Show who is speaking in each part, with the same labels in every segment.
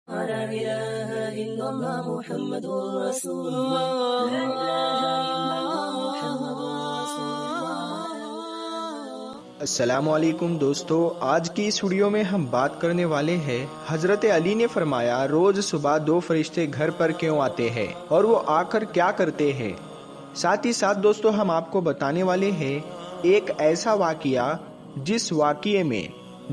Speaker 1: لا إله إلا الله محمد رسول الله لا إله إلا الله محمد رسول الله۔
Speaker 2: السلام علیکم دوستو، آج کی اس ویڈیو میں ہم بات کرنے والے ہیں حضرت علی نے فرمایا روز صبح 2 فرشتے گھر پر کیوں آتے ہیں اور وہ آ کر کیا کرتے ہیں۔ ساتھ ہی ساتھ دوستو ہم آپ کو بتانے والے ہیں ایک ایسا واقعہ جس واقعے میں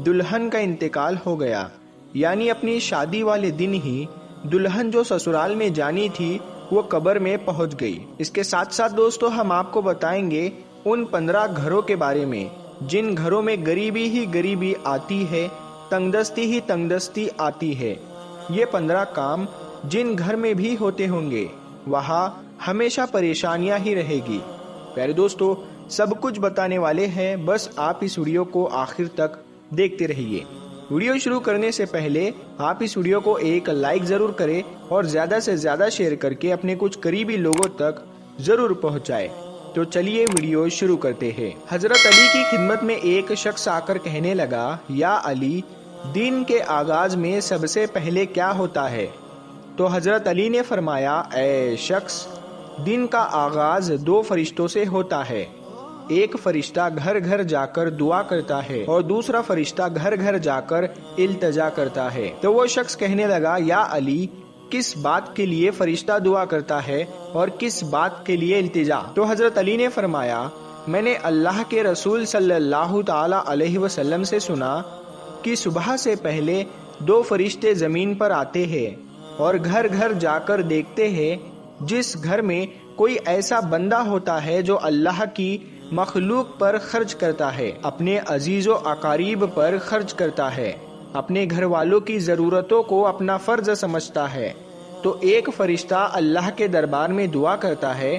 Speaker 2: دلہن کا انتقال ہو گیا، یعنی اپنی شادی والے دن ہی دلہن جو سسرال میں جانی تھی وہ قبر میں پہنچ گئی۔ اس کے ساتھ ساتھ دوستو ہم آپ کو بتائیں گے ان 15 گھروں کے بارے میں جن گھروں میں غریبی ہی غریبی آتی ہے، تنگ دستی ہی تنگ دستی آتی ہے۔ یہ 15 کام جن گھر میں بھی ہوتے ہوں گے وہاں ہمیشہ پریشانیاں ہی رہے گی۔ پیارے دوستو سب کچھ بتانے والے ہیں، بس آپ اس ویڈیو کو آخر تک دیکھتے رہیے۔ ویڈیو شروع کرنے سے پہلے آپ اس ویڈیو کو ایک لائک ضرور کریں اور زیادہ سے زیادہ شیئر کر کے اپنے کچھ قریبی لوگوں تک ضرور پہنچائے۔ تو چلیے ویڈیو شروع کرتے ہیں۔ حضرت علی کی خدمت میں ایک شخص آ کر کہنے لگا، یا علی، دین کے آغاز میں سب سے پہلے کیا ہوتا ہے؟ تو حضرت علی نے فرمایا، اے شخص، دن کا آغاز 2 فرشتوں سے ہوتا ہے۔ ایک فرشتہ گھر گھر جا کر دعا کرتا ہے اور دوسرا فرشتہ گھر گھر جا کر التجا کرتا ہے۔ تو وہ شخص کہنے لگا، یا علی، کس بات کے لیے فرشتہ دعا کرتا ہے اور کس بات کے لیے التجا؟ تو حضرت علی نے فرمایا، میں نے اللہ کے رسول صلی اللہ تعالی علیہ وسلم سے سنا کہ صبح سے پہلے 2 فرشتے زمین پر آتے ہیں اور گھر گھر جا کر دیکھتے ہیں جس گھر میں کوئی ایسا بندہ ہوتا ہے جو اللہ کی مخلوق پر خرچ کرتا ہے، اپنے عزیز و اقارب پر خرچ کرتا ہے، اپنے گھر والوں کی ضرورتوں کو اپنا فرض سمجھتا ہے، تو ایک فرشتہ اللہ کے دربار میں دعا کرتا ہے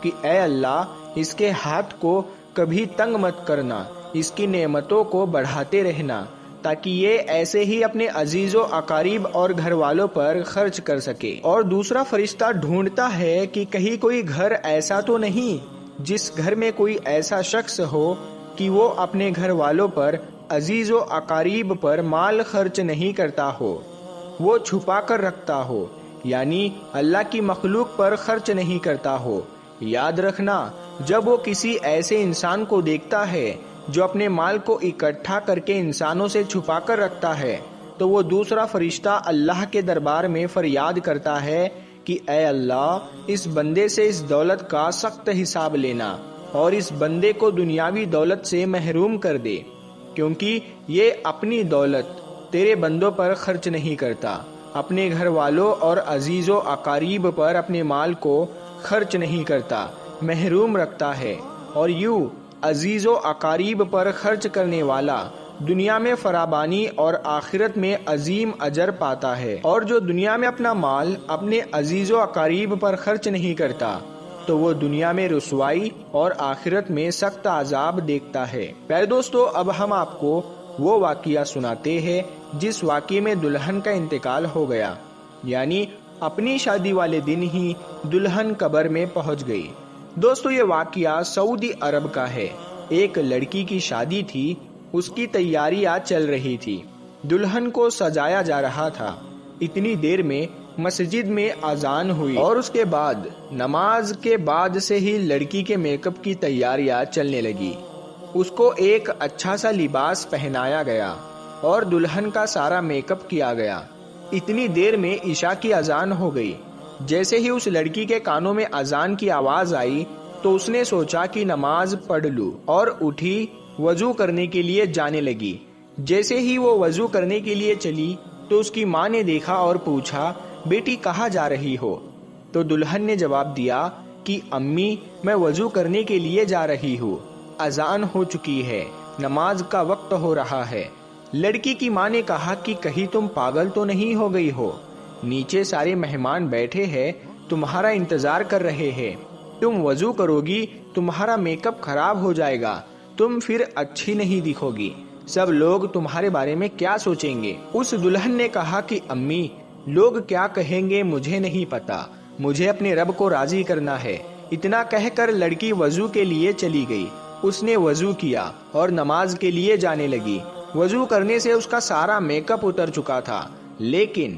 Speaker 2: کہ اے اللہ، اس کے ہاتھ کو کبھی تنگ مت کرنا، اس کی نعمتوں کو بڑھاتے رہنا تاکہ یہ ایسے ہی اپنے عزیز و اقارب اور گھر والوں پر خرچ کر سکے۔ اور دوسرا فرشتہ ڈھونڈتا ہے کہ کہیں کوئی گھر ایسا تو نہیں جس گھر میں کوئی ایسا شخص ہو کہ وہ اپنے گھر والوں پر، عزیز و اقارب پر مال خرچ نہیں کرتا ہو، وہ چھپا کر رکھتا ہو، یعنی اللہ کی مخلوق پر خرچ نہیں کرتا ہو۔ یاد رکھنا، جب وہ کسی ایسے انسان کو دیکھتا ہے جو اپنے مال کو اکٹھا کر کے انسانوں سے چھپا کر رکھتا ہے تو وہ دوسرا فرشتہ اللہ کے دربار میں فریاد کرتا ہے کہ اے اللہ، اس بندے سے اس دولت کا سخت حساب لینا اور اس بندے کو دنیاوی دولت سے محروم کر دے، کیونکہ یہ اپنی دولت تیرے بندوں پر خرچ نہیں کرتا، اپنے گھر والوں اور عزیز و اقارب پر اپنے مال کو خرچ نہیں کرتا، محروم رکھتا ہے۔ اور یوں عزیز و اقارب پر خرچ کرنے والا دنیا میں فراوانی اور آخرت میں عظیم اجر پاتا ہے، اور جو دنیا میں اپنا مال اپنے عزیز و اقارب پر خرچ نہیں کرتا تو وہ دنیا میں رسوائی اور آخرت میں سخت عذاب دیکھتا ہے۔ پیارے دوستو اب ہم آپ کو وہ واقعہ سناتے ہیں جس واقعے میں دلہن کا انتقال ہو گیا، یعنی اپنی شادی والے دن ہی دلہن قبر میں پہنچ گئی۔ دوستو یہ واقعہ سعودی عرب کا ہے۔ ایک لڑکی کی شادی تھی، اس کی تیاریاں چل رہی تھی، دلہن کو سجایا جا رہا تھا۔ اتنی دیر میں مسجد میں اذان ہوئی اور اس کے بعد نماز کے بعد سے ہی لڑکی کے میک اپ کی تیاریاں چلنے لگی۔ اس کو ایک اچھا سا لباس پہنایا گیا اور دلہن کا سارا میک اپ کیا گیا۔ اتنی دیر میں عشاء کی اذان ہو گئی۔ جیسے ہی اس لڑکی کے کانوں میں اذان کی آواز آئی تو اس نے سوچا کہ نماز پڑھ لوں، اور اٹھی وضو کرنے کے لیے جانے لگی۔ جیسے ہی وہ وضو کرنے کے لیے چلی تو اس کی ماں نے دیکھا اور پوچھا، بیٹی کہاں جا رہی ہو؟ تو دلہن نے جواب دیا کہ امی، میں وضو کرنے کے لیے جا رہی ہوں، اذان ہو چکی ہے، نماز کا وقت ہو رہا ہے۔ لڑکی کی ماں نے کہا کہ کہیں تم پاگل تو نہیں ہو گئی ہو؟ نیچے سارے مہمان بیٹھے ہیں، تمہارا انتظار کر رہے ہیں، تم وضو کرو گی تمہارا میک اپ خراب ہو جائے گا، تم پھر اچھی نہیں دکھو گی، سب لوگ تمہارے بارے میں کیا سوچیں گے؟ اس دلہن نے کہا کہ امی، لوگ کیا کہیں گے مجھے نہیں پتا، مجھے اپنے رب کو راضی کرنا ہے۔ اتنا کہہ کر لڑکی وضو کے لیے چلی گئی۔ اس نے وضو کیا اور نماز کے لیے جانے لگی۔ وضو کرنے سے اس کا سارا میک اپ اتر چکا تھا، لیکن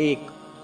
Speaker 2: 1,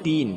Speaker 2: 3,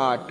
Speaker 2: 8,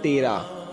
Speaker 2: 13,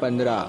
Speaker 2: 15,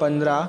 Speaker 2: 15